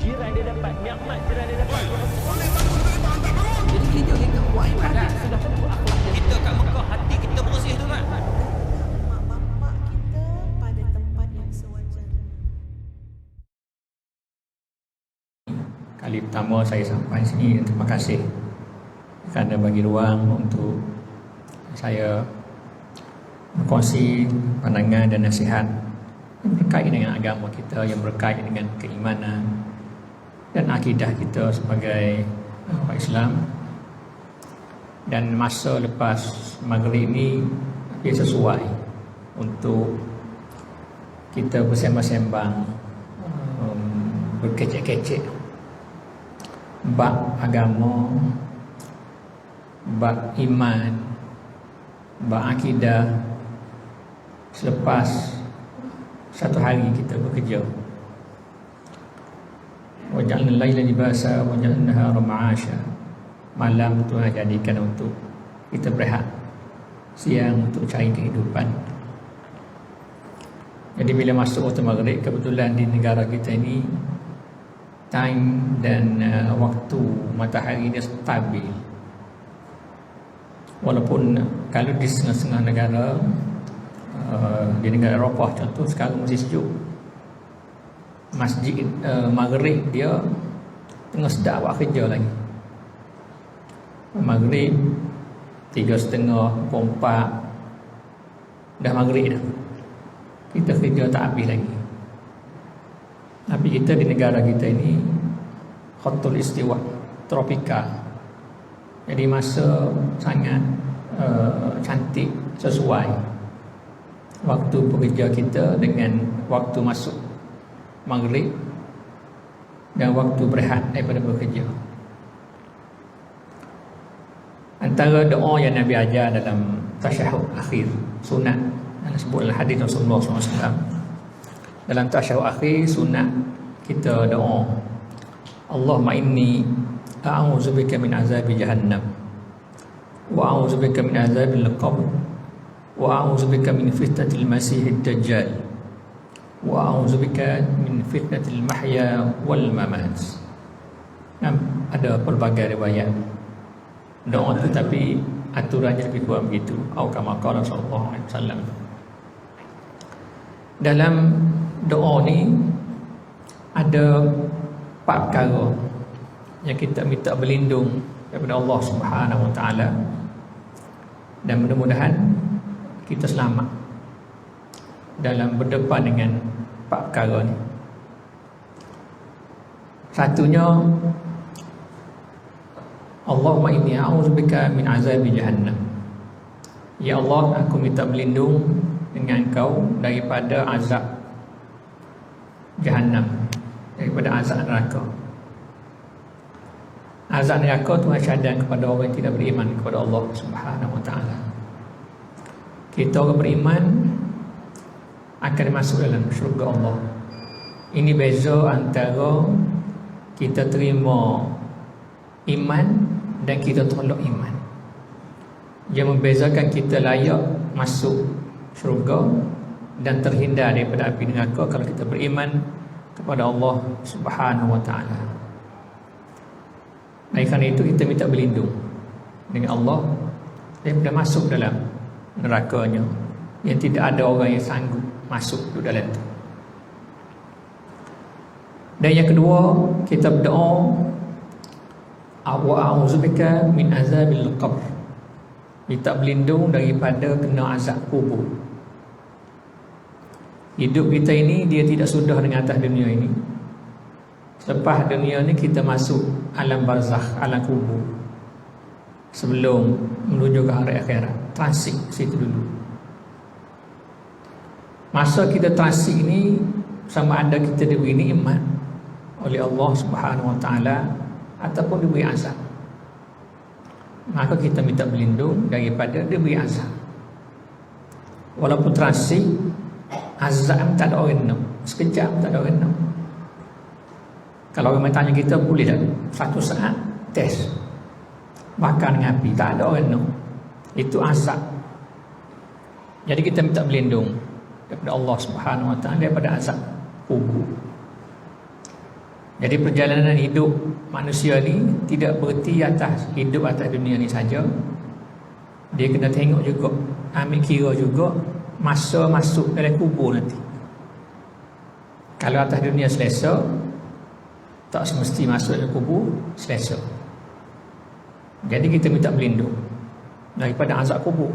jiran dia dapat, nikmat jiran dia dapat. Jadi kita buat ibadat. Sudah tentu akhlak dia. Kita kat Mekah hati kita bersih tu kan. Mak bapak kita pada tempat yang sewajarnya. Kali pertama saya sampai sini, terima kasih kerana bagi ruang untuk saya berkongsi pandangan dan nasihat yang berkait dengan agama kita, yang berkait dengan keimanan dan akidah kita sebagai orang Islam. Dan masa lepas maghrib ini dia sesuai untuk kita bersembang-sembang, berkecek-kecek bab agama, bab iman, bab akidah selepas satu hari kita bekerja. Waja'alna al-laila libasa waja'alna an-nahara ma'asha. Malam Tuhan jadikan untuk kita berehat, siang untuk cari kehidupan. Jadi bila masuk waktu maghrib, kebetulan di negara kita ini time dan waktu matahari dia stabil. Walaupun kalau di setengah-setengah negara, di negara Eropah contoh sekarang masih sejuk, masjid maghrib dia tengah sedap buat kerja lagi. Maghrib 3:30, pukul 4 dah maghrib dah, kita kerja tak habis lagi. Tapi kita di negara kita ini khatul istiwa, tropika. Jadi masa sangat cantik, sesuai waktu bekerja kita dengan waktu masuk maghrib dan waktu berehat daripada bekerja. Antara doa yang Nabi ajar dalam tasyahud akhir, sunat, yang disebut dalam hadis Rasulullah SAW. Dalam tasyahud akhir sunat kita doa, Allahumma inni a'udzubika min azabi jahannam wa a'udzubika min azabil qabr wa a'udzubika min fitnatil masiihid dajjal wa a'udzubika min fitnatil mahya wal mamat. Ada pelbagai riwayat doa, tetapi aturannya lebih kurang begitu, atau kama qala sallallahu alaihi wasallam. Dalam doa ni ada 4 perkara yang kita minta berlindung daripada Allah Subhanahu Wa Taala, dan mudah-mudahan kita selamat dalam berdepan dengan 4 perkara ni. Satunya, Allahumma inni a'udzubika min azabi jahannam. Ya Allah, aku minta berlindung dengan Engkau daripada azab jahannam, daripada azab neraka. Azab neraka Tuhan syaddan kepada orang yang tidak beriman kepada Allah Subhanahu Wa Taala. Kita orang beriman akan masuk dalam syurga Allah. Ini beza antara kita terima iman dan kita tolak iman. Yang membezakan kita layak masuk syurga dan terhindar daripada api neraka kalau kita beriman kepada Allah Subhanahu Wa Taala. Oleh kerana itu kita minta berlindung dengan Allah daripada masuk dalam nerakanya, yang tidak ada orang yang sanggup masuk ke dalam itu. Dan yang kedua, kita berdoa, wa a'udzubika min azabil qabr. Minta berlindung daripada kena azab kubur. Hidup kita ini dia tidak sudah dengan atas dunia ini. Selepas dunia ni kita masuk alam barzakh, alam kubur, sebelum menuju ke hari akhirat. Transit situ dulu. Masa kita transit ini, sama ada kita diberi nikmat oleh Allah Subhanahu Wa Taala ataupun diberi azab, maka kita minta berlindung daripada diberi azab. Walaupun transit, azab tak ada orang nak, sekejap tak ada orang nak. Kalau orang tanya kita, boleh tak satu saat test makan dengan api, tak ada orang nak. Itu azab. Jadi kita minta berlindung daripada Allah Subhanahu Wa Taala daripada azab kubur. Jadi perjalanan hidup manusia ni tidak berhenti atas hidup atas dunia ni saja. Dia kena tengok juga, ambil kira juga masa masuk dalam kubur nanti. Kalau atas dunia selesa, tak semesti masuk dalam kubur selesa. Jadi kita minta berlindung daripada azab kubur.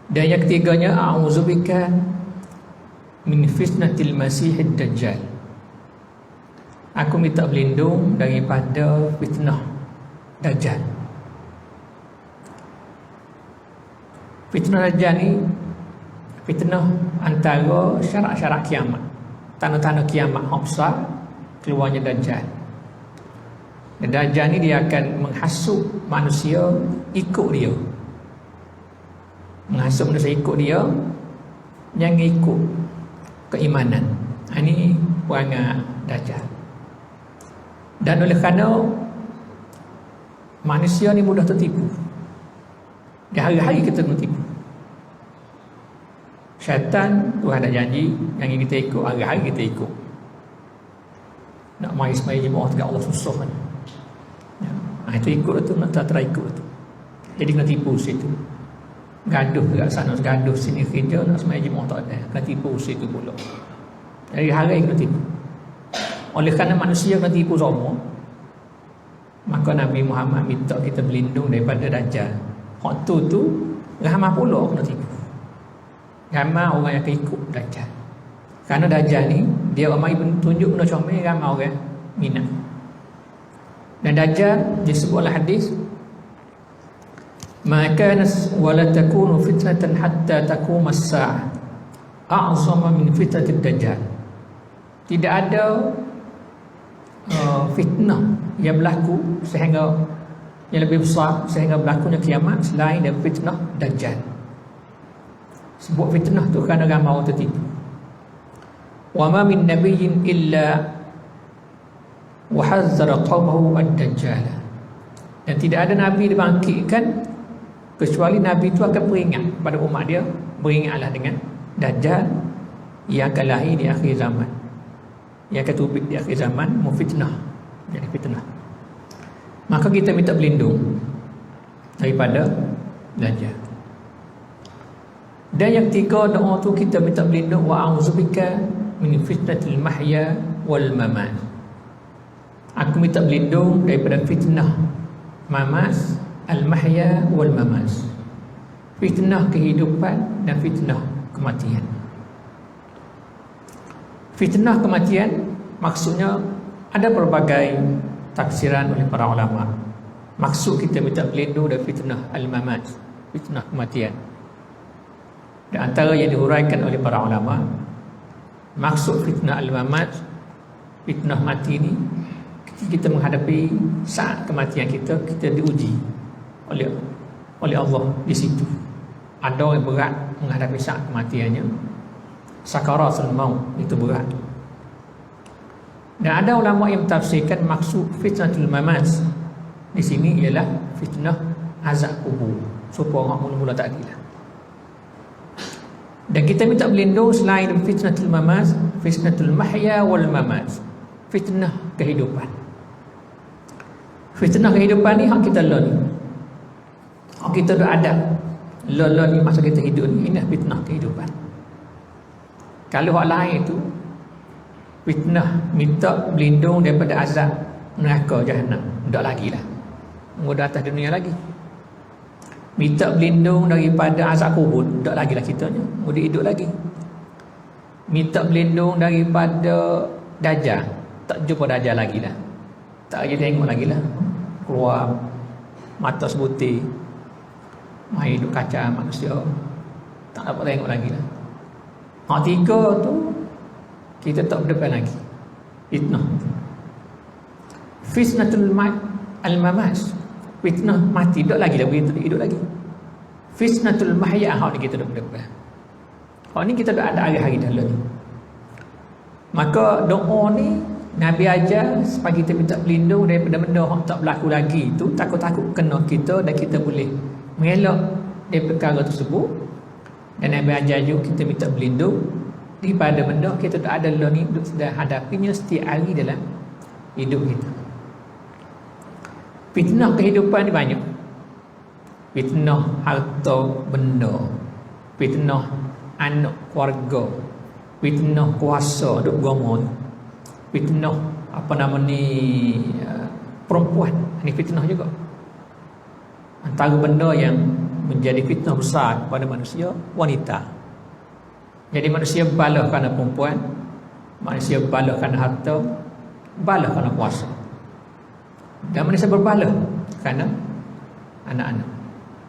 Dan yang ketiganya, a'udzubika min fitnatil masihid dajjal. Aku minta berlindung daripada fitnah dajjal. Fitnah dajjal ni fitnah antara syarat-syarat kiamat, tanda-tanda kiamat hak besar, keluarnya dajjal. Dan dajjal ni dia akan menghasut manusia ikut dia. Menghasut manusia ikut dia, jangan ikut keimanan. Ini perangai dajjal. Dan oleh kerana manusia ni mudah tertipu, di hari-hari kita kena tipu. Syaitan, Tuhan dah janji, yang kita ikut, hari-hari kita ikut. Nak mari sembahyang jemaah dekat Allah susah kan. Ya. Itu ikut tu, nak tak ikut tu. Jadi kena tipu situ. Gaduh dekat sana, gaduh sini kerja, nak sembahyang jemaah tak ada. Kena tipu situ pula. Jadi hari-hari kena tipu. Oleh kerana manusia kena tipu semua, maka Nabi Muhammad minta kita berlindung daripada dajjal. Hak tu ramai pula kena tipu. Ramai orang yang akan ikut dajjal. Kerana dajjal ni dia ramai tunjuk benda comel, ramai orang minat. Dan dajjal disebut oleh hadis, maka wala takunu fitnatan hatta taqum as-saah a'zama min fitnatid dajjal. Tidak ada fitnah yang berlaku sehingga yang lebih besar sehingga berlakunya kiamat selain dari fitnah dajjal. Sebut fitnah tu kerana ramai orang tertipu. Wa ma min nabiyyin illa wa hazzara qaumahu ad-dajjal. Dan tidak ada nabi dibangkitkan kecuali nabi itu akan peringat pada umat dia, beringatlah dengan dajjal yang akan lahir di akhir zaman, yang akan terbit di akhir zaman, memfitnah, jadi fitnah. Maka kita minta berlindung daripada dajjal. Dan yang ketiga, doa tu kita minta berlindung, wa a'udzubika min fitnatil mahya wal mamat. Aku minta berlindung daripada fitnah mamat, al-mahya wal mamat. Fitnah kehidupan dan fitnah kematian. Fitnah kematian maksudnya ada berbagai tafsiran oleh para ulama. Maksud kita minta berlindung dari fitnah al-mamat, fitnah kematian. Dan antara yang dihuraikan oleh para ulama, maksud fitnah al-mamat, fitnah mati ni, kita menghadapi saat kematian kita diuji oleh Allah di situ. Ada orang berat menghadapi saat kematiannya, sakaratul maut, itu berat. Dan ada ulama yang mentafsirkan maksud fitnatul mamat di sini ialah fitnah azab kubur, supaya orang mula-mula tak adil. Dan kita minta berlindung selain fitnatul mamat, fitnatul mahya wal mamat, fitnah kehidupan. Fitnah kehidupan ni hak kita learn, hak kita dah ada learn ni masa kita hidup ni, ini fitnah kehidupan. Kalau hak lain tu fitnah minta berlindung daripada azab neraka jahanam, tak lagi lah, mudah atas dunia lagi. Minta berlindung daripada azab kubur, tak lagi lah kita ni, mudah hidup lagi. Minta berlindung daripada dajjal, tak jumpa dajjal lagi lah, tak lagi tengok lagi lah, keluar mata sebutir, main hidup kaca manusia, tak dapat tengok lagi lah. Hak tiga tu kita tak berdepan lagi. Fitnah fitnatul al-mamat, fitnah mati, tak lagi lah begitu, hidup lagi. Fitnatul mahya, hak ni kita tak berdepan. Hak ni kita dah ada hari-hari dalam ni. Maka doa ni Nabi ajar supaya kita minta berlindung daripada benda yang tak berlaku lagi tu, takut-takut kena kita, dan kita boleh mengelak dari perkara tersebut. Dan Nabi ajar juga kita minta berlindung daripada benda kita tak ada lah ni sudah hadapinya setiap hari dalam hidup kita. Fitnah kehidupan ni banyak. Fitnah harta benda, fitnah anak keluarga, fitnah kuasa duk agama, fitnah apa nama ni perempuan, ni fitnah juga. Antara benda yang menjadi fitnah besar kepada manusia, wanita. Jadi manusia bala kerana perempuan, manusia bala kerana harta, bala kerana kuasa, dan manusia berbala kerana anak-anak.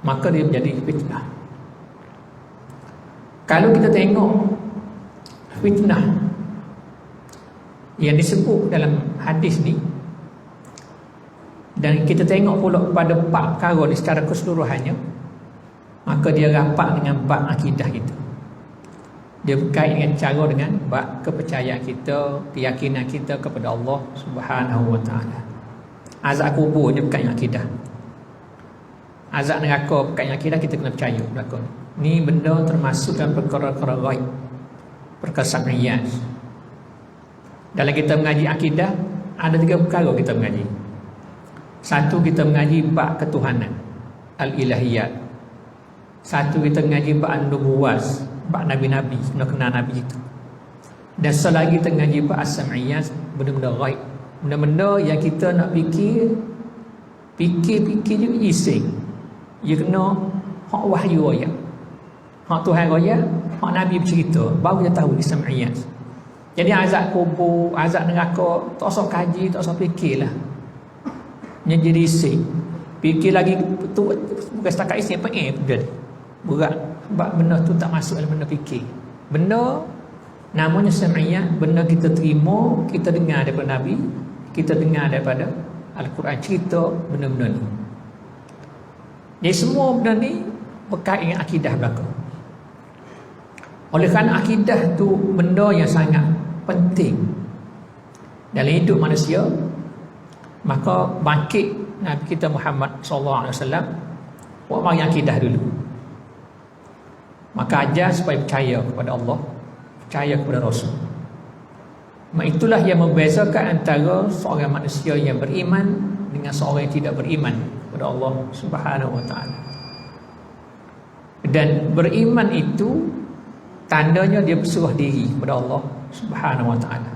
Maka dia menjadi fitnah. Kalau kita tengok fitnah yang disebut dalam hadis ni, dan kita tengok pula pada bab perkara ni secara keseluruhannya, maka dia rapat dengan bab akidah kita. Dia berkait dengan cara dengan bab kepercayaan kita, keyakinan kita kepada Allah Subhanahu Wa Taala. Azab kubur dia berkait dengan akidah. Azab neraka berkait dengan akidah, kita kena percaya berlaku. Ni benda termasuk dalam perkara-perkara ghaib, perkara sam'iyat. Dalam kita mengaji akidah, ada 3 perkara kita mengaji. Satu, kita mengaji bab ketuhanan, al-ilahiyat. Satu, kita mengaji bab an-nubuwas, bab nabi-nabi, kena kenal nabi itu. Dan selagi kita mengaji bab as-sam'iyat, benda-benda ghaib, benda-benda yang kita nak fikir juga ising. Dia kena hak wahyu ayat, hak Tuhan raya, hak Nabi bercerita, baru dia tahu di sam'iyat. Jadi azab kubur, azab neraka, tak usah kaji, tak usah fikirlah. Yang jadi isi, fikir lagi tu bukan setakat isi apa berat. Sebab benda tu tak masuk dalam benda fikir. Benda namanya sam'iyat, benda kita terima, kita dengar daripada Nabi, kita dengar daripada Al-Quran cerita benda-benda ni. Jadi semua benda ni berkait dengan akidah belaka. Oleh kerana akidah tu benda yang sangat penting dalam hidup manusia, maka bangkit Nabi kita Muhammad sallallahu alaihi wasallam buat mari akidah dulu. Maka ajar supaya percaya kepada Allah, percaya kepada Rasul. Itulah yang membezakan antara seorang manusia yang beriman dengan seorang yang tidak beriman kepada Allah Subhanahu Wa Taala. Dan beriman itu tandanya dia berserah diri kepada Allah Subhanahu Wa Taala.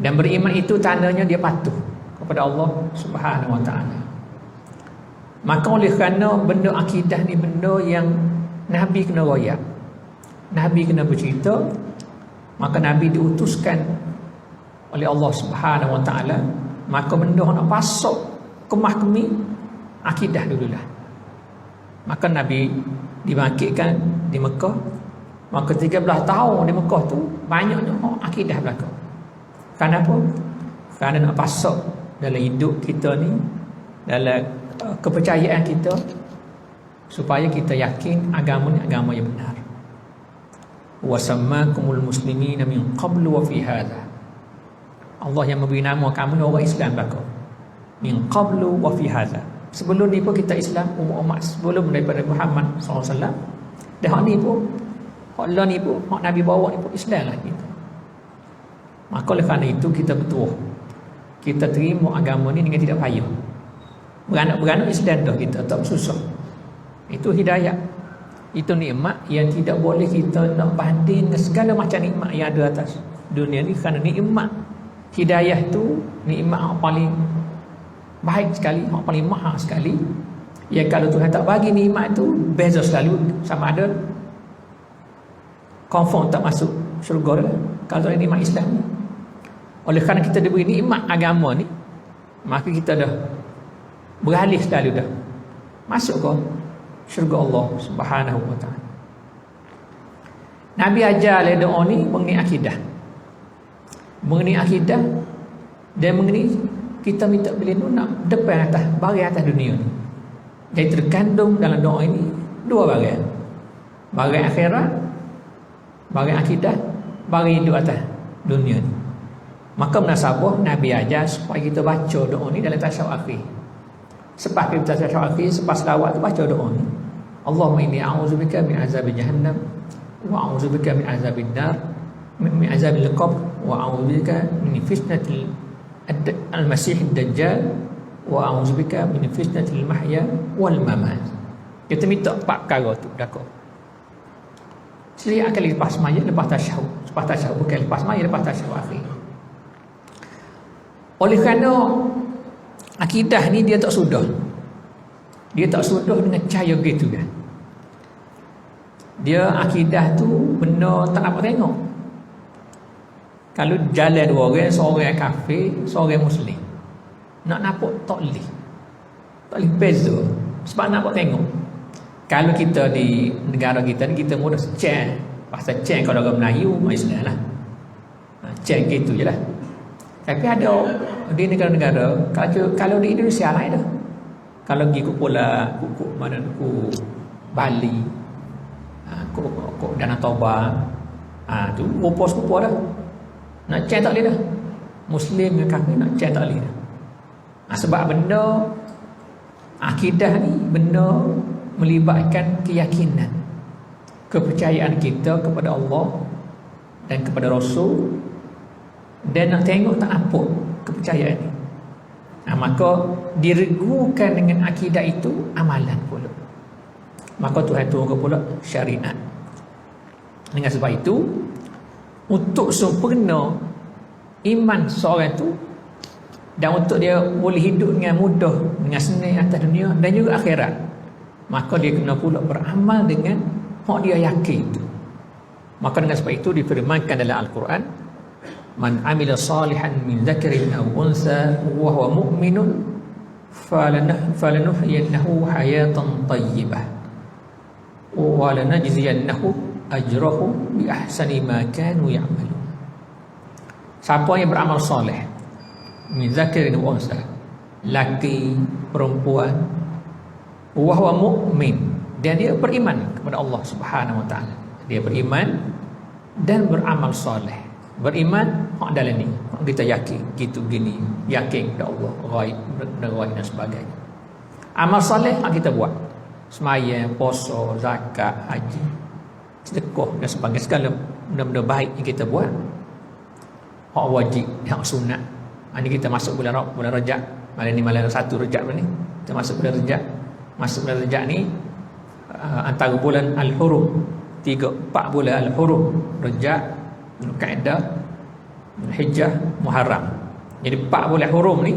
Dan beriman itu tandanya dia patuh kepada Allah Subhanahu Wa Taala. Maka oleh kerana benda akidah ni benda yang Nabi kena royak, Nabi kena bercerita, maka Nabi diutuskan oleh Allah Subhanahu Wa Taala, maka benda nak pasok kemah kemi akidah dululah. Maka Nabi dibangkitkan di Mekah, maka 13 tahun di Mekah tu banyaknya akidah belaka. Kenapa? Kerana nak pasok dalam hidup kita ni, dalam kepercayaan kita, supaya kita yakin agama ni agama yang benar. Wa sammakumul muslimina min qablu wa fi hadha. Allah yang memberi nama kamu ni orang Islam belaka. Min qablu wa fi hadha. Sebelum ni pun kita Islam, umat sebelum daripada Muhammad SAW. Dan hak ni pun, hak Allah ni pun, hak Nabi bawa ni pun Islam lah kita. Maka oleh kerana itu kita betul, kita terima agama ni dengan tidak payah. Beranak-beranak Islam dah kita, tak susah. Itu hidayah. Itu nikmat yang tidak boleh kita nak banding dengan segala macam nikmat yang ada atas dunia ni. Kerana nikmat hidayah itu nikmat yang paling baik sekali, yang paling mahal sekali. Yang kalau Tuhan tak bagi nikmat itu, beza sekali, sama ada confirm tak masuk syurga dah kalau tak ada nikmat Islam ni. Oleh kerana kita diberi nikmat agama ni, maka kita dah beralih sekali, dah masuk ke syurga Allah Subhanahu Wa Taala. Nabi ajar le doa ni mengenai akidah, mengenai akidah, dan mengenai kita minta berlindung nak depan atas barang atas dunia ni. Jadi terkandung dalam doa ini 2 barang. Barang akhirat, barang akidah, barang hidup atas dunia ni. Maka munasabah Nabi ajar supaya kita baca doa ni dalam tasyahud akhir. Selepas kita tasyahud akhir, selepas selawat tu baca doa ni. Allahumma inni a'udzubika min azabi jahannam wa a'udzubika min azabin nar min azabil qabr wa a'udzubika min fitnatil al-masih ad-dajjal wa a'udzubika min fitnatil mahya wal mamat. Kita minta 4 perkara tu berlaku. Setiap kali lepas semaya, lepas tasyahud bukan lepas semaya, lepas tasyahud akhir. Oleh kerana akidah ni dia tak sudah dengan cahaya gitu kan. Dia akidah tu benda tak dapat tengok. Kalau jalan 2 orang, seorang kafir, seorang muslim, nak nampak tak boleh beza sebab nak nampak tengok. Kalau kita di negara kita ni, kita mudah cek pasal cek kalau orang Melayu Islam lah, cek gitu je lah. Tapi ada di negara-negara, kalau di Indonesia lain dah. Kalau pergi ke Bali, ke Danau Toba, tu rupa-rupa dah. Nak cek tak boleh dah. Muslim dengan kafir nak cek tak boleh dah. Sebab benda akidah ni benda melibatkan keyakinan, kepercayaan kita kepada Allah dan kepada Rasul, dan nak tengok tak apa kepercayaan ni. Maka diregukan dengan akidah itu amalan pula. Maka Tuhan turunkan pula syariat. Dengan sebab itu, untuk sempurna iman seorang tu dan untuk dia boleh hidup dengan mudah, dengan senang atas dunia dan juga akhirat, maka dia kena pula beramal dengan hak dia yakin tu. Maka dengan sebab itu difirmankan dalam Al-Quran, man amila salihan min dzakarin aw unsa wa huwa mu'minun falanuhyiyannahu hayatan thayyibah wa lanajziyannahu ajrahu bi ahsani ma kanu ya'malun. Siapa yang beramal soleh min dzakarin aw unsa, laki perempuan, wa huwa mu'min, dan dia beriman kepada Allah Subhanahu wa taala. Dia beriman dan beramal soleh. Beriman hak dalam ni, hak kita yakin gitu gini, yakin kepada Allah, ghaib dan sebagainya. Amal soleh hak kita buat, sembahyang, puasa, zakat, haji, sedekah dan sebagainya, segala benda-benda baik yang kita buat, hak wajib, hak sunat. Ini kita masuk bulan Rajab, malam ni malam 1 Rajab ni, kita masuk bulan Rajab. Masuk bulan Rajab ni antara bulan Al-Hurum, 3-4 bulan Al-Hurum, Rajab, Zulqa'dah, Hijjah, Muharram. Jadi 4 bulan Hurum ni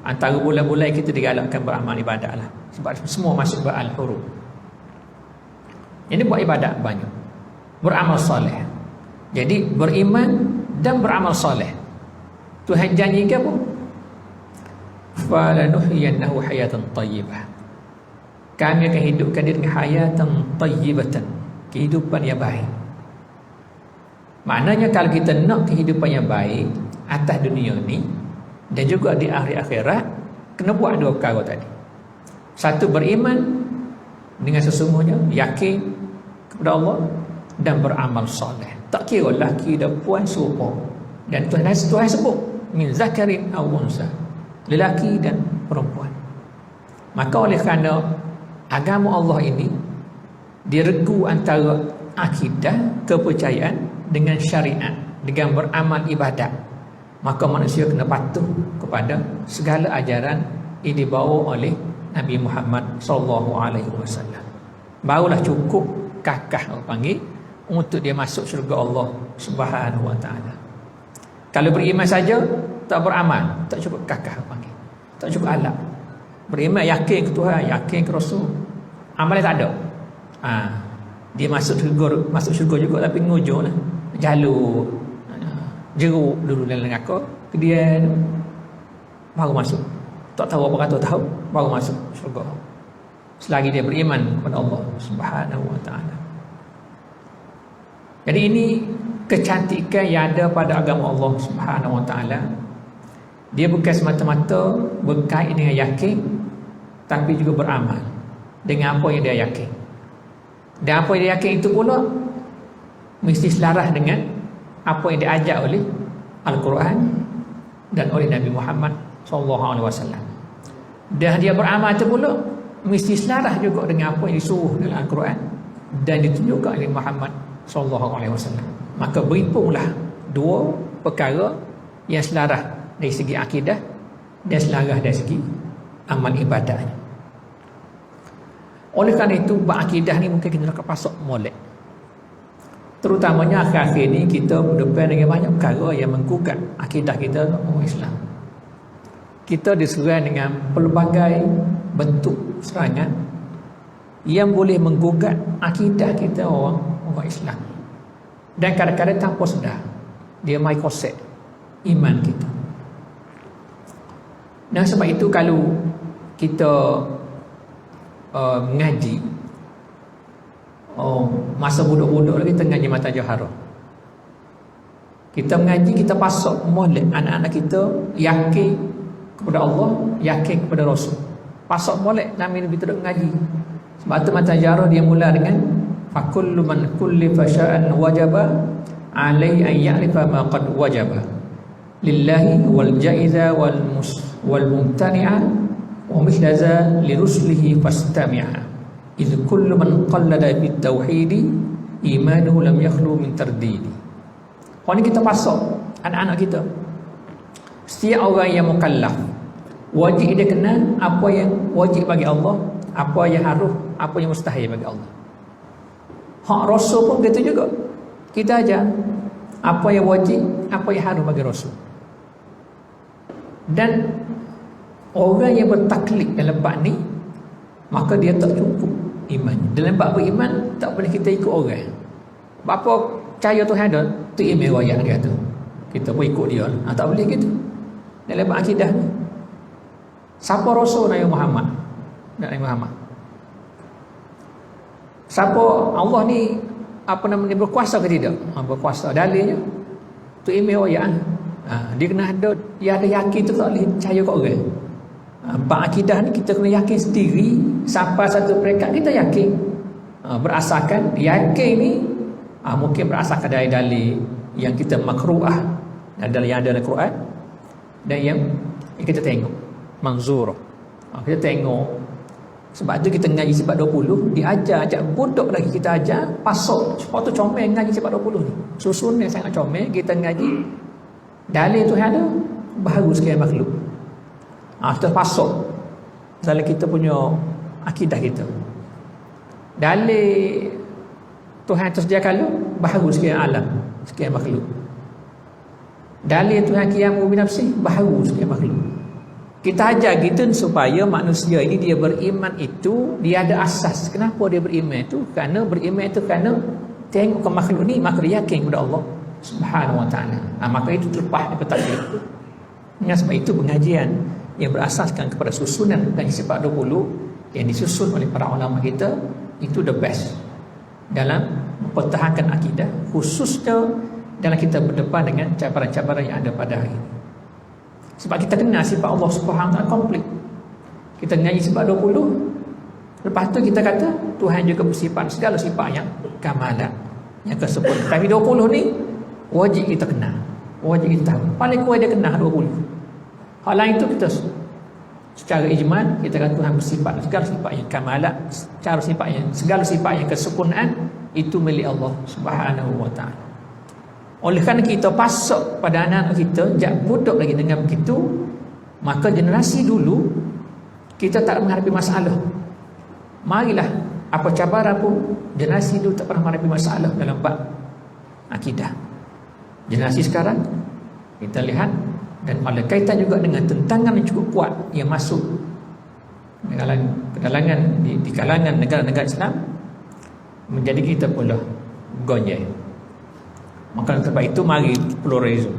antara bulan-bulan kita digalakkan beramal ibadat lah. Sebab semua masuk bulan Al-Hurum. Ini buat ibadat banyak, beramal soleh. Jadi beriman dan beramal soleh. Tuhan janjikan apa? Falanuhyiyannahu hayatan thayyibah. Kami akan hidupkan dia dengan hayatan thayyibatan, kehidupan yang baik. Maknanya kalau kita nak kehidupan yang baik atas dunia ni dan juga di akhirat, kena buat 2 perkara tadi. Satu, beriman dengan sesungguhnya, yakin kepada Allah, dan beramal soleh. Tak kira lelaki dan puan serupa. Dan Tuhan sebut min zakarin aw unsa, lelaki dan perempuan. Maka oleh kerana agama Allah ini diregu antara akidah, kepercayaan dengan syariat, dengan beramal ibadat, maka manusia kena patuh kepada segala ajaran yang dibawa oleh Nabi Muhammad SAW. Barulah cukup kakah orang panggil untuk dia masuk syurga Allah Subhanahu wa taala. Kalau beriman saja tak beramal, tak cukup kakah orang panggil, tak cukup alat. Beriman yakin ke Tuhan, yakin ke Rasul, amal tak ada. Dia masuk syurga juga tapi ngujung lah, jalur jeruk dulu dalam neraka, kemudian baru masuk. Tak tahu apa kata tahu, baru masuk syurga. Selagi dia beriman kepada Allah Subhanahu wa taala. Jadi ini kecantikan yang ada pada agama Allah Subhanahu wa taala. Dia bukan semata-mata berkait dengan yakin, tapi juga beramal dengan apa yang dia yakin. Dan apa yang dia yakin itu pula mesti selaras dengan apa yang diajar oleh Al-Quran dan oleh Nabi Muhammad SAW. Dan dia beramal itu pula mesti selaras juga dengan apa yang disuruh dalam Al-Quran dan ditunjukkan oleh Muhammad sallallahu alaihi wasallam. Maka berimpunglah dua perkara yang selaras dari segi akidah dan selaras dari segi amal ibadahnya. Oleh kerana itu, berakidah ni mungkin kita nak pasok molek. Terutamanya akhir-akhir ni kita berdepan dengan banyak perkara yang menggugat akidah kita orang Islam. Kita diserang dengan pelbagai bentuk serangan yang boleh menggugat akidah kita orang Islam. Dan kadang-kadang tanpa sedar dia mai kosek iman kita. Dan sebab itu kalau kita mengaji, masa budak-budak lagi kita mengaji mata jahara, kita mengaji, kita pasok molek anak-anak kita yakin kepada Allah, yakin kepada Rasul. Pasok molek kami kita duk mengaji. Sebab tu mata jahara dia mula dengan fakullu man kullifa sya'an wajaba alai an ya'rifa ma qad wajaba lillahi wal jaiza wal mumtani'a wa mislaza li rusulihi fastami'a idh kullu man qallada bit tauhidi imanuhu lam yakhlu min tardidi. Kalau ni kita pasok anak-anak kita, setiap orang yang mukallaf wajib dia kenal apa yang wajib bagi Allah, apa yang harus, apa yang mustahil bagi Allah. Hak Rasul pun begitu juga. Kita ajar apa yang wajib, apa yang harus bagi Rasul. Dan orang yang bertaklid dalam bab ni, maka dia tak cukup iman. Dalam bab beriman tak boleh kita ikut orang. Apa percaya Tuhan dah, tu iman royak dia tu. Kita pun ikut dia. Tak boleh gitu. Dalam bab akidah ni. Siapa Rasul Nabi Muhammad? Nabi Muhammad. Siapa Allah ni, apa namanya, berkuasa ke tidak? Berkuasa. Dalilnya tu iman royak. Dia kena ada, dia ada yakin tu, tak boleh percaya kat orang. Bab akidah ni kita kena yakin sendiri. Sampai satu peringkat kita yakin, berasakan yakin ni mungkin berasakan dari dalil yang kita makruah, adalah yang ada dalam Quran, dan yang kita tengok manzur. Kita tengok. Sebab tu kita ngaji sifat 20, diajar ajak budak lagi kita ajar pasok. Sebab tu comel ngaji sifat 20 ni. Susunnya sangat comel. Kita ngaji dalil Tuhan ada baharu sekian makhluk. Kita pasok dalam kita punya akidah kita. Dalil Tuhan tersedia kala baharu sekian alam, sekian makhluk. Dalil Tuhan qiyamu bi nafsi baharu sekian makhluk. Kita ajar kita supaya manusia ini dia beriman itu, dia ada asas. Kenapa dia beriman itu? Kerana beriman itu kerana tengok ke makhluk ni, maka dia yakin kepada Allah Subhanahu wa ta'ala. Maka itu terlepas daripada taklid. Dengan sebab itu pengajian yang berasaskan kepada susunan dan sifat 20 yang disusun oleh para ulama kita, itu the best dalam mempertahankan akidah, khususnya dalam kita berdepan dengan cabaran-cabaran yang ada pada hari ini. Sebab kita kenal sifat Allah Subhanahu wa ta'ala komplit. Kita ngaji sifat 20, lepas tu kita kata Tuhan juga bersifat segala sifat yang kamalat, yang kesempurnaan. Tapi 20 ni wajib kita kenal, wajib kita tahu. Paling kurang dia kenal 20. Hal lain tu kita secara ijmal kita kata Tuhan bersifat segala sifat yang kamalat, secara sifat yang segala sifat yang kesempurnaan itu milik Allah Subhanahu wa ta'ala. Oleh kerana kita pasok pada anak-anak kita, jak budak lagi dengan begitu, maka generasi dulu kita tak menghadapi masalah. Marilah apa cabaran pun, generasi dulu tak pernah menghadapi masalah dalam bab akidah. Generasi sekarang kita lihat, dan ada kaitan juga dengan tentangan yang cukup kuat yang masuk di kalangan negara-negara Islam, menjadi kita pula gonjang. Maka sebab itu mari pluralisme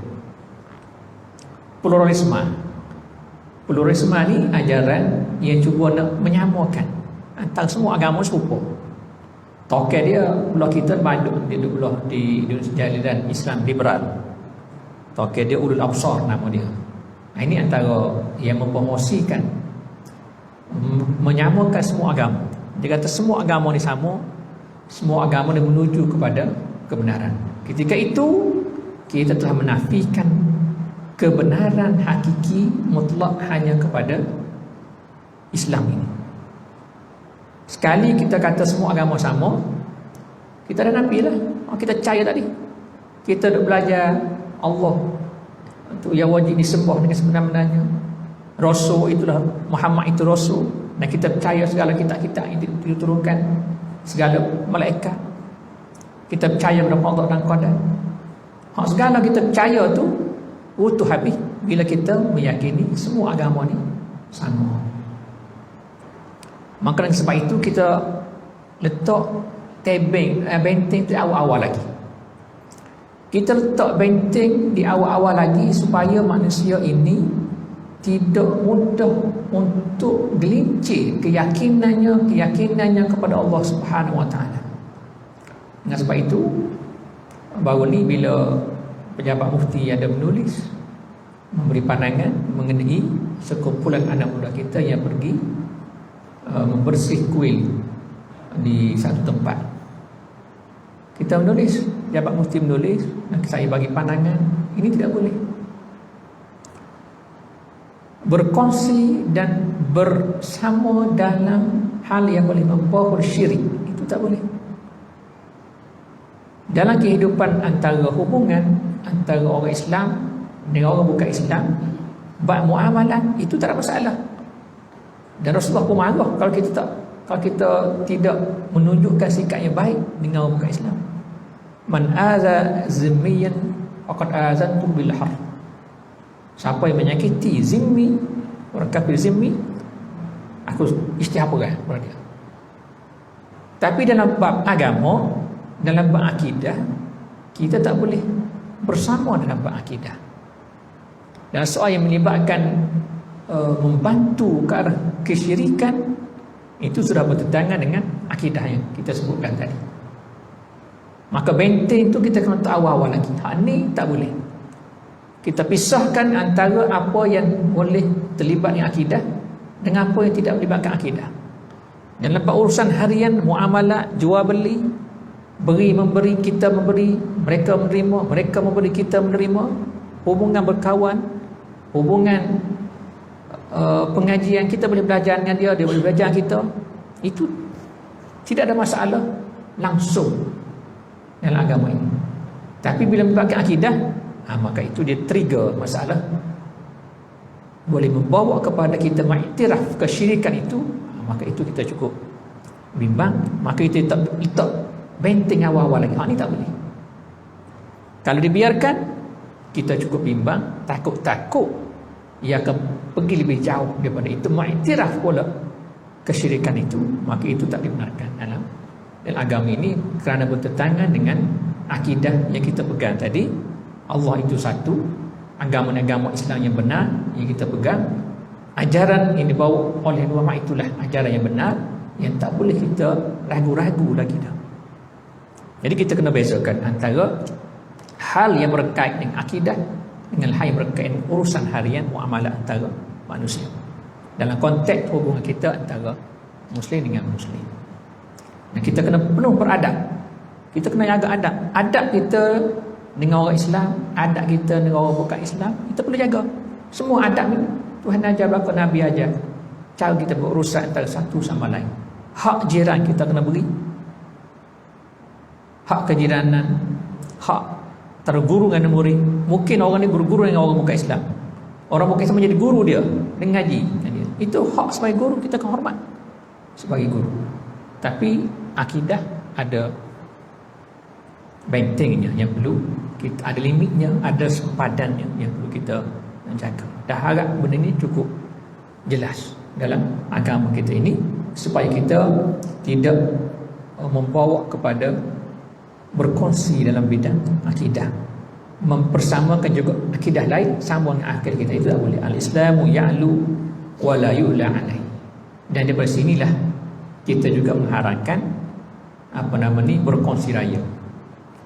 ni ajaran yang cuba nak menyamakan antara semua agama serupa. Tokoh dia belah kita Bandung, dia duduk belah di Jalidan Islam Liberal. Tokoh dia Ulul Absar nama dia. Ini antara yang mempromosikan menyamakan semua agama. Dia kata semua agama ni sama, semua agama ni menuju kepada kebenaran. Ketika itu kita telah menafikan kebenaran hakiki mutlak hanya kepada Islam ini. Sekali kita kata semua agama sama, kita dah nafilah. Kita percaya tadi. Kita duk belajar Allah itu yang wajib disembah dengan sebenar-benarnya. Rasul itulah, Muhammad itu Rasul. Dan kita percaya segala kitab-kitab yang diturunkan, segala malaikat. Kita percaya kepada Allah dan Qadar. Segala kita percaya tu utuh habis bila kita meyakini semua agama ni sama. Maka dengan sebab itu kita letak benteng di awal-awal lagi. Kita letak benteng di awal-awal lagi supaya manusia ini tidak mudah untuk gelincir keyakinannya kepada Allah Subhanahu Wa Taala. Dengan sebab itu baru ni bila pejabat mufti ada menulis memberi pandangan mengenai sekumpulan anak muda kita yang pergi membersih kuil di satu tempat. Kita menulis, pejabat mufti menulis, dan saya bagi pandangan ini tidak boleh. Berkongsi dan bersama dalam hal yang boleh membawa syirik, itu tak boleh. Dalam kehidupan antara hubungan antara orang Islam dengan orang bukan Islam, buat muamalah itu tak ada masalah. Dan Rasulullah pun marah kalau kita tidak menunjukkan sikap yang baik dengan orang bukan Islam. Man aza zimmiyan faqad azantum bil harb. Siapa yang menyakiti zimmi, orang kafir zimmi, aku isytihar perang kepada dia. Tapi dalam bab agama, dalam bab akidah, kita tak boleh bersama dalam bab akidah. Dan soal yang melibatkan membantu ke arah kesyirikan, itu sudah bertentangan dengan akidah yang kita sebutkan tadi. Maka benteng itu kita kena letak awal-awal lagi. Hak ni tak boleh. Kita pisahkan antara apa yang boleh terlibat dengan akidah dengan apa yang tidak melibatkan akidah. Dalam urusan harian, muamalah, jual beli, beri memberi, kita memberi, mereka menerima, mereka memberi, kita menerima, hubungan berkawan, hubungan pengajian, kita boleh belajar dengan dia, dia boleh belajar kita, itu tidak ada masalah langsung dalam agama ini. Tapi bila melibatkan akidah, maka itu dia trigger masalah, boleh membawa kepada kita mengiktiraf kesyirikan itu. Maka itu kita cukup bimbang. Maka itu letak benteng awal-awal lagi. Ini tak boleh. Kalau dibiarkan, kita cukup bimbang, takut-takut ia akan pergi lebih jauh daripada itu, mengiktiraf pula kesyirikan itu. Maka itu tak dibenarkan dalam agama ini, kerana bertentangan dengan akidah yang kita pegang tadi. Allah itu satu, agama Islam yang benar yang kita pegang, ajaran yang dibawa oleh Muhammad itulah ajaran yang benar, yang tak boleh kita ragu-ragu lagi dah. Jadi kita kena bezakan antara hal yang berkait dengan akidah dengan hal yang berkait dengan urusan harian muamalah antara manusia, dalam konteks hubungan kita antara Muslim dengan Muslim. Dan kita kena penuh beradab. Kita kena jaga adab. Adab kita dengan orang Islam, adab kita dengan orang bukan Islam, kita perlu jaga. Semua adab ni Tuhan ajar, belakang Nabi ajar. Cara kita berurusan antara satu sama lain. Hak jiran kita kena beri. Hak kejiranan, hak antara guru dengan murid. Mungkin orang ni berguru dengan orang bukan Islam. Orang bukan Islam menjadi guru dia, dengan ngaji. Itu hak sebagai guru, kita akan hormat sebagai guru. Tapi akidah ada bentengnya yang perlu kita, ada limitnya, ada sempadannya yang perlu kita jaga. Dah harap benda ini cukup jelas dalam agama kita ini, supaya kita tidak membawa kepada berkongsi dalam bidang akidah, mempersamakan juga akidah lain sama dengan akidah kita. Itu tak boleh. Al-Islamu ya'lu wa la yu'la alaih. Dan daripada sinilah kita juga mengharamkan berkongsi raya.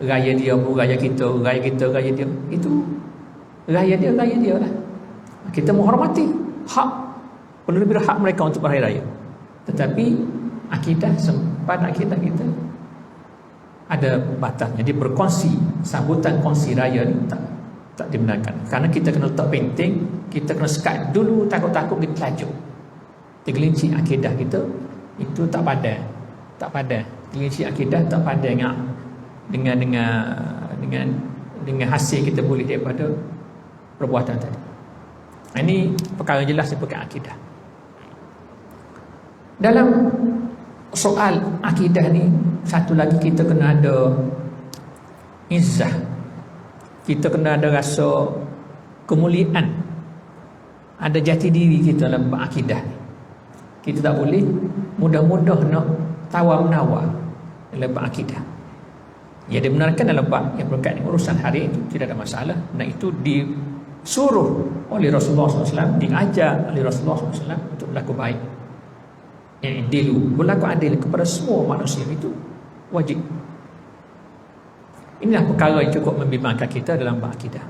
Raya dia, raya kita, raya kita, raya dia. Itu raya dia lah. Kita menghormati hak, perlu lebih hak mereka untuk berhari raya. Tetapi akidah, sempat akidah kita ada batas. Jadi berkongsi, sambutan kongsi raya ni tak dibenarkan. Kerana kita kena letak benteng, kita kena sekat dulu, takut-takut kita tajuk. Tergelincir akidah kita, itu tak padan. Tergelincir akidah tak padan dengan dengan hasil kita boleh daripada perbuatan tadi. Ini perkara jelas daripada akidah. Dalam soal akidah ni, satu lagi kita kena ada izzah. Kita kena ada rasa kemuliaan. Ada jati diri kita dalam akidah ni. Kita tak boleh mudah-mudah nak tawar-menawar dalam akidah. Ya, dibenarkan dalam bab yang berkaitan dengan urusan hari itu tidak ada masalah. Dan itu disuruh oleh Rasulullah SAW, diajar oleh Rasulullah SAW untuk berlaku baik. Yang adil, berlaku adil kepada semua manusia itu wajib. Inilah perkara yang cukup membimbangkan kita dalam bab akidah.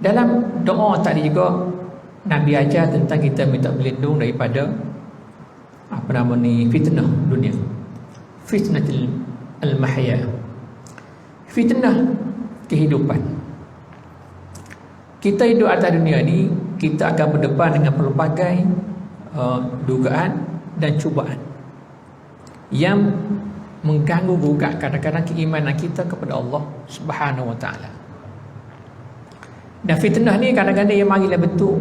Dalam doa tadi juga Nabi ajar tentang kita minta berlindung daripada fitnah dunia. Fitnatul al-mahya. Fitnah kehidupan. Kita hidup atas dunia ni, kita akan berdepan dengan pelbagai dugaan dan cubaan yang mengganggu gugat kadang-kadang keimanan kita kepada Allah Subhanahu wa taala. Dan fitnah ni kadang-kadang yang marilah bentuk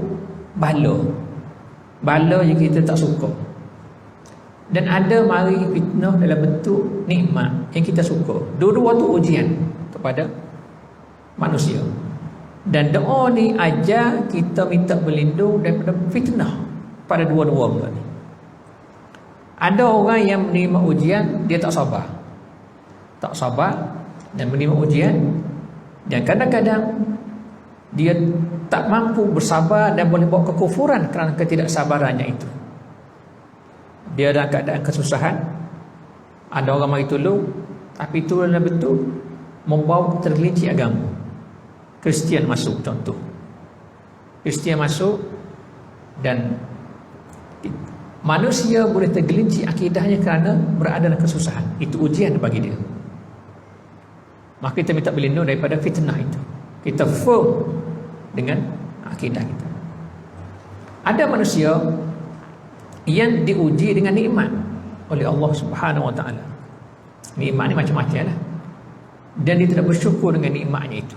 bala yang kita tak suka. Dan ada mari fitnah dalam bentuk nikmat yang kita suka. Dua-dua tu ujian kepada manusia. Dan doa ni ajar kita minta berlindung daripada fitnah pada dua-dua ni. Ada orang yang menerima ujian, dia tak sabar. Tak sabar dan menerima ujian. Dan kadang-kadang dia tak mampu bersabar dan boleh bawa kekufuran kerana ketidaksabarannya itu. Dia dalam keadaan kesusahan, ada orang mari tolong, tapi itu dalam bentuk membawa tergelincir agama. Kristian masuk contoh. Kristian masuk dan manusia boleh tergelincir akidahnya kerana berada dalam kesusahan. Itu ujian bagi dia. Maka kita minta berlindung daripada fitnah itu. Kita firm dengan akidah kita. Ada manusia yang diuji dengan nikmat oleh Allah Subhanahu wa taala. Nikmat ni macam-macam lah. Dan dia tidak bersyukur dengan nikmatnya itu.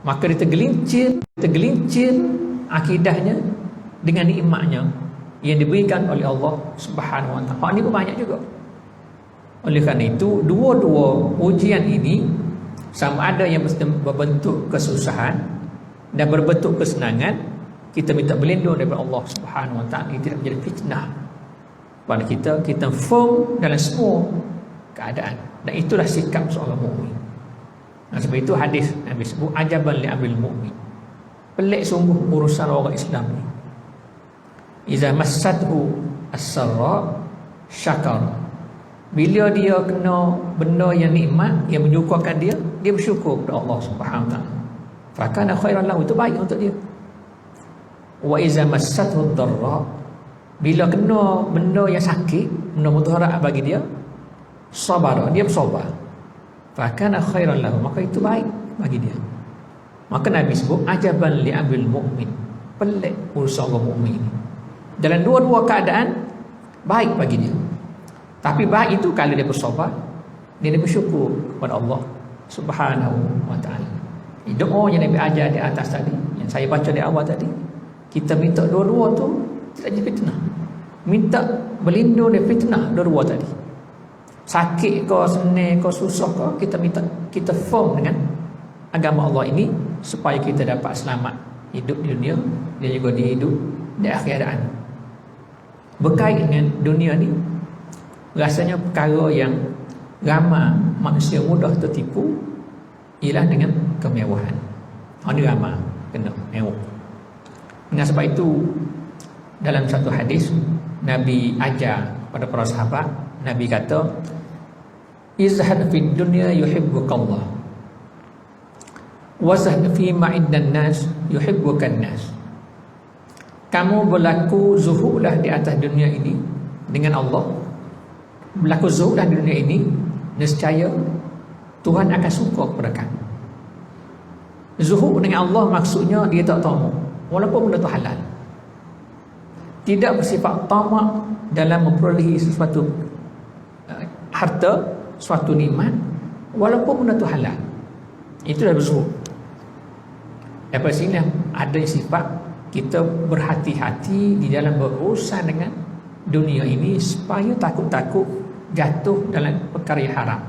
Maka dia tergelincir akidahnya dengan nikmatnya yang diberikan oleh Allah Subhanahu wa taala. Hak ni pun banyak juga. Oleh kerana itu, dua-dua ujian ini sama ada yang berbentuk kesusahan dan berbentuk kesenangan, kita minta berlindung daripada Allah Subhanahu wa taala. Ini tidak menjadi fitnah pada kita firm dalam semua keadaan. Dan itulah sikap seorang mukmin. Nah, sebab itu hadis Nabi sebut ajaban li amril mukmin. Pelik sungguh urusan orang Islam ni. Iza massathu as-sarra syakara. Bila dia kena benda yang nikmat yang menyukurkan dia bersyukur kepada Allah Subhanahu wa taala. Fa kana khairan lahu, itu baik untuk dia. Wa iza massathu ad-darra, bila kena benda yang sakit, benda mudarat bagi dia, sabar, dia bersabar. Fa kana khairan lahu, maka itu baik bagi dia. Maka Nabi sebut ajaban li amril mukmin. Pelik urusan orang mukmin ini. Dalam dua-dua keadaan baik bagi dia. Tapi baik itu kalau dia bersabar, dia bersyukur kepada Allah Subhanahu wa taala. Doa yang Nabi ajar di atas tadi, yang saya baca di awal tadi, kita minta dua-dua tu tidak jadi fitnah. Minta berlindung dari fitnah dua-dua tadi. Sakit ke, senang ke, susah ke, kita minta, kita firm dengan agama Allah ini supaya kita dapat selamat hidup di dunia dan juga di hidup di akhirat. Berkait dengan dunia ni, rasanya perkara yang ramai manusia mudah tertipu ialah dengan kemewahan. Ini ramai kena mewah. Dengan sebab itu, dalam satu hadis Nabi ajar pada para sahabat, Nabi kata, izhad fid dunya yuhibbukallah, wazhad fi ma'iddan nas yuhibbukan nas. Kamu berlaku zuhudlah di atas dunia ini dengan Allah. Berlaku zuhudlah di dunia ini, nescaya Tuhan akan suka kepada kamu. Zuhud dengan Allah maksudnya dia tak tamak, walaupun benda tu halal. Tidak bersifat tamak dalam memperolehi sesuatu harta suatu nikmat walaupun benda tu halal. Itu dah berzuhud. Daripada sini ada sifat kita berhati-hati di dalam berurusan dengan dunia ini supaya takut-takut jatuh dalam perkara yang haram.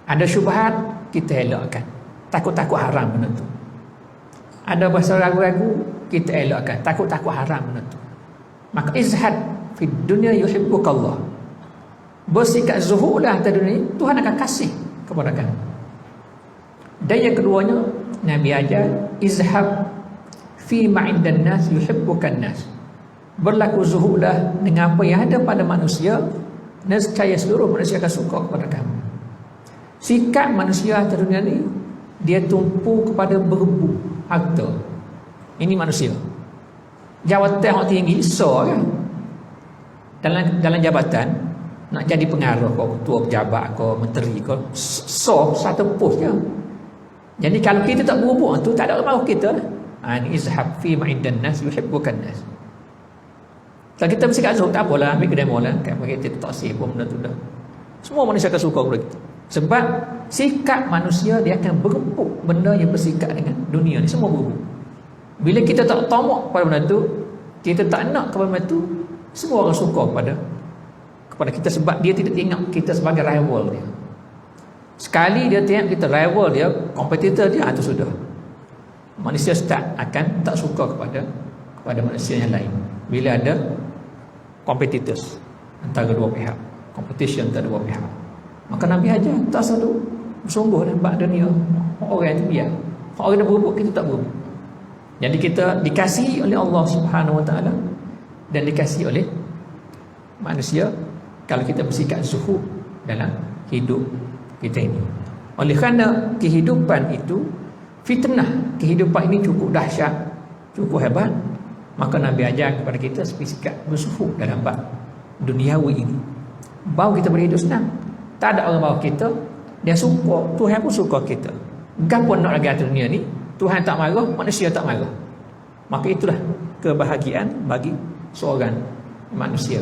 Ada syubhat, kita elakkan. Takut-takut haram benda tu. Ada bahasa ragu-ragu, kita elakkan. Takut-takut haram benda tu. Maka izhad fi dunia yuhibbukallah. Bersikap zuhudlah atas dunia ini, Tuhan akan kasih kepada kamu. Dan yang keduanya, Nabi ajar izhab fi ma'indan nas yuhibbukan nas. Berlaku zuhudlah dengan apa yang ada pada manusia, nescaya seluruh manusia akan suka kepada kamu. Sikap manusia atas dunia ni, dia tumpu kepada berebut harta. Ini manusia. Jawatan yang tinggi so kan. Dalam jabatan nak jadi pengarah ke ketua pejabat ke menteri ke so satu pos je. Jadi kalau kita tak berebut tu tak ada orang mahu kita lah. Ini izhab fi ma'indan nas yuhibbukan nas. Kalau kita bersikap zuhud tak apalah, ambil kedai mola kan kita tak sibuk benda tu dah. Semua manusia akan suka kepada kita. Sebab sikap manusia dia akan berebut benda yang bersikap dengan dunia ni, semua berebut. Bila kita tak tamak pada benda tu, kita tak nak kepada benda tu, semua orang suka kepada kita sebab dia tidak tengok kita sebagai rival dia. Sekali dia tengok kita rival dia, kompetitor dia, itu sudah. Manusia akan tak suka kepada manusia yang lain. Bila ada competitors antara dua pihak, competition antara dua pihak, maka Nabi ajar tak selalu bersungguh dan bak dunia. Orang itu biar, orang yang berebut, kita tak berebut. Jadi kita dikasihi oleh Allah Subhanahu Wa Taala dan dikasihi oleh manusia kalau kita bersikap zuhud dalam hidup kita ini. Oleh kerana kehidupan itu fitnah, kehidupan ini cukup dahsyat, cukup hebat, maka Nabi ajar kepada kita bersikap berzuhud dalam bab duniawi ini. Bahawa kita berhidup senang. Tak ada orang bawa kita, dia suka, Tuhan pun suka kita. Gapo nak lagi atas dunia ni, Tuhan tak marah, manusia tak marah. Maka itulah kebahagiaan bagi seorang manusia.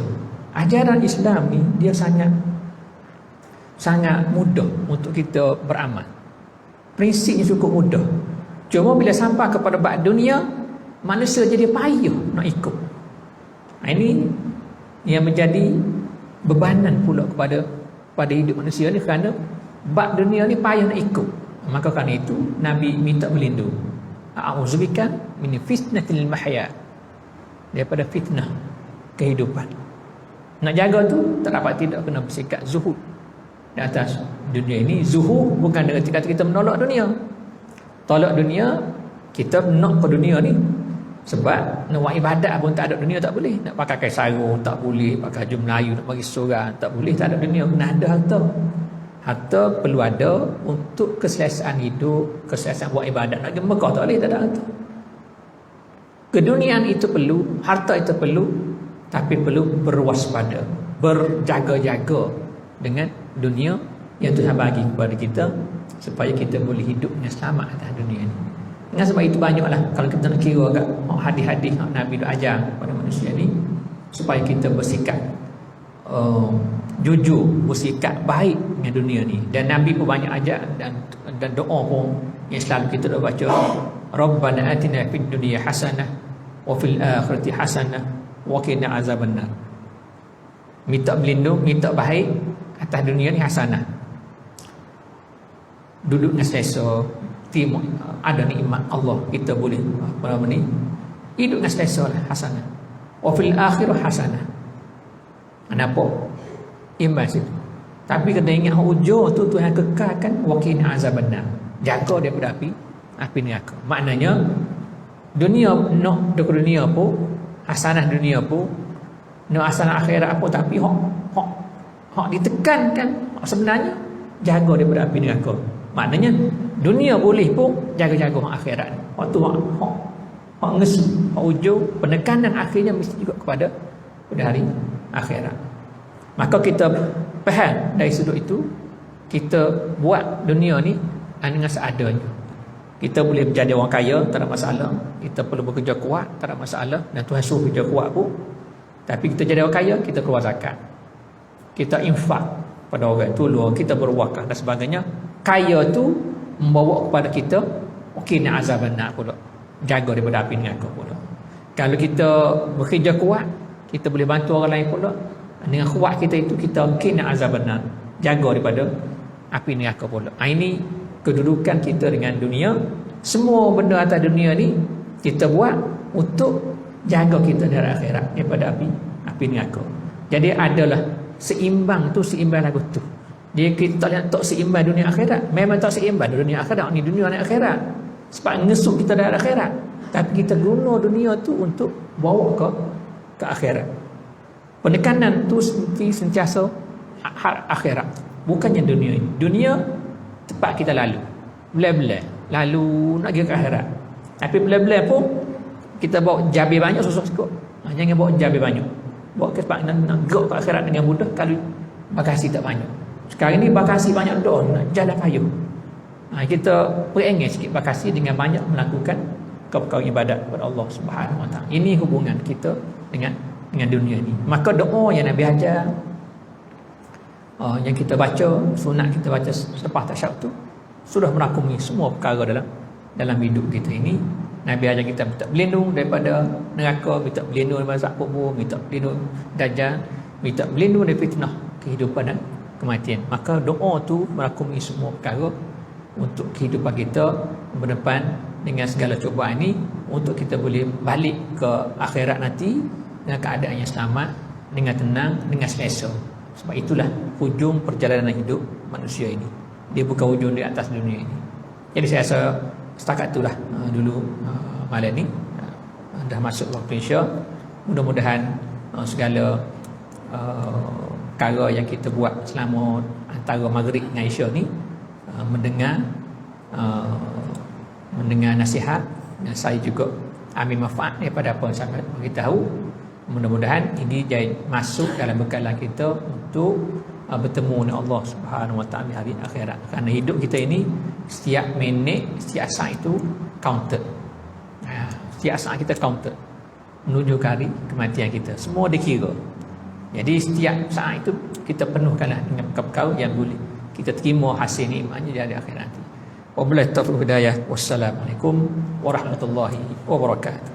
Ajaran Islam ni dia sangat mudah untuk kita beramal. Prinsipnya cukup mudah. Cuma bila sampai kepada bab dunia, manusia jadi payah nak ikut. Ini yang menjadi bebanan pula pada hidup manusia ni, kerana bab dunia ni payah nak ikut. Maka kerana itu Nabi minta berlindung. A'udzubika min fitnatil mahya, daripada fitnah kehidupan. Nak jaga tu tak dapat tidak kena bersikap zuhud di atas dunia ini. Zuhud bukan dengan tidak kita menolak dunia. Tolak dunia, kita nak ke dunia ni sebab nak buat ibadat pun tak ada dunia, tak boleh. Nak pakai sarung tak boleh, pakai baju Melayu nak bagi seorang tak boleh, tak ada dunia. Kena ada harta. Harta perlu ada untuk keselesaan hidup, keselesaan buat ibadat. Nak pergi Mekah tak boleh, tak ada harta. Keduniaan itu perlu, harta itu perlu, tapi perlu berwaspada, berjaga-jaga dengan dunia yang Tuhan bagi kepada kita supaya kita boleh hidup dengan selamat atas dunia ini. Dengan sebab itu banyaklah kalau kita nak kira agak hadis-hadis Nabi ajar kepada manusia ni supaya kita bersikap jujur, bersikap baik dengan dunia ni. Dan Nabi pun banyak ajar dan doa pun yang selalu kita dah baca, Rabbana atina fid dunya hasanah wa fil akhirati hasanah wa qina azabannar. Minta berlindung, minta baik atas dunia ni hasanah. Duduk dengan selesa, ada nikmat Allah, kita boleh apa ni hidup dengan selesa lah, hasanah. Wa fil akhirah hasanah. Kenapa? Iman situ. Tapi kena ingat hujung tu Tuhan kekalkan waqina azabannar. Jaga daripada api neraka. Maknanya dunia nak dekat dunia pun, hasanah dunia pun, nak hasanah akhirat apa, tapi hak ditekankan sebenarnya jaga daripada api neraka. Maknanya dunia boleh pun jaga-jaga hak akhirat. Hak tu hak ngesu, hak hujung penekanan akhirnya mesti juga kepada hari akhirat. Maka kita faham dari sudut itu, kita buat dunia ni dengan seadanya. Kita boleh menjadi orang kaya, tak ada masalah. Kita perlu bekerja kuat, tak ada masalah. Dan Tuhan suruh kerja kuat pun. Tapi kita jadi orang kaya, kita keluar zakat, kita infak, pada orang tolong kita berwakaf dan sebagainya. Kaya tu membawa kepada kita okey nak azaban nak pula, jaga daripada api neraka pula. Kalau kita bekerja kuat, kita boleh bantu orang lain pula. Dengan kuat kita itu kita okey nak azaban nak, jaga daripada api neraka pula. Ini kedudukan kita dengan dunia. Semua benda atas dunia ni kita buat untuk jaga kita dari akhirat, daripada api neraka. Jadi adalah seimbang tu, seimbang lagu tu. Dia kita tak seimbang dunia akhirat. Memang tak seimbang dunia akhirat ni, dunia dan akhirat. Sebab ngesuk kita dari akhirat. Tapi kita guna dunia tu untuk bawa ke akhirat. Penekanan tu sentiasa akhirat, bukannya dunia ini. Dunia tempat kita lalu, belah-belah lalu nak pergi ke akhirat. Tapi belah-belah pun kita bawa jabi banyak, susah sikit. Jangan bawa jabi banyak, bawa ke tempat nak gerak ke akhirat dengan mudah kalau bagasi tak banyak. Sekarang ni bagasi banyak dah, nak jalan payah. Kita perengah sikit bagasi dengan banyak melakukan perkara ibadat kepada Allah Subhanahu Wa Taala. Ini hubungan kita dengan dunia ni. Maka doa yang Nabi ajar, yang kita baca, sunat kita baca selepas tasyahud tu sudah merakumi semua perkara dalam hidup kita ini. Nabi ajar kita minta berlindung daripada neraka, minta berlindung daripada azab kubur, minta berlindung dajjal, minta berlindung dari fitnah kehidupan dan kematian. Maka doa tu merakumi semua perkara untuk kehidupan kita berdepan dengan segala cubaan ini, untuk kita boleh balik ke akhirat nanti dengan keadaan yang selamat, dengan tenang, dengan selesa. Sebab itulah hujung perjalanan hidup manusia ini. Dia bukan hujung di atas dunia ini. Jadi saya rasa setakat itulah dulu malam ni. Dah masuk waktu Isya. Mudah-mudahan segala perkara yang kita buat selama antara Maghrib dengan Isya ni, mendengar nasihat, dan saya juga ambil manfaat daripada apa yang saya beritahu. Mudah-mudahan ini jadi masuk dalam bekalan kita untuk bertemu dengan Allah Subhanahu Wa Taala di hari akhirat. Kerana hidup kita ini setiap minit, setiap saat itu counted. Setiap saat kita counted menuju ke hari kematian kita. Semua dikira. Jadi setiap saat itu kita penuhkanlah dengan perkara yang boleh kita terima hasil nikmatnya di hari akhirat nanti. Wabillahi taufiq hidayah. Wassalamualaikum warahmatullahi wabarakatuh.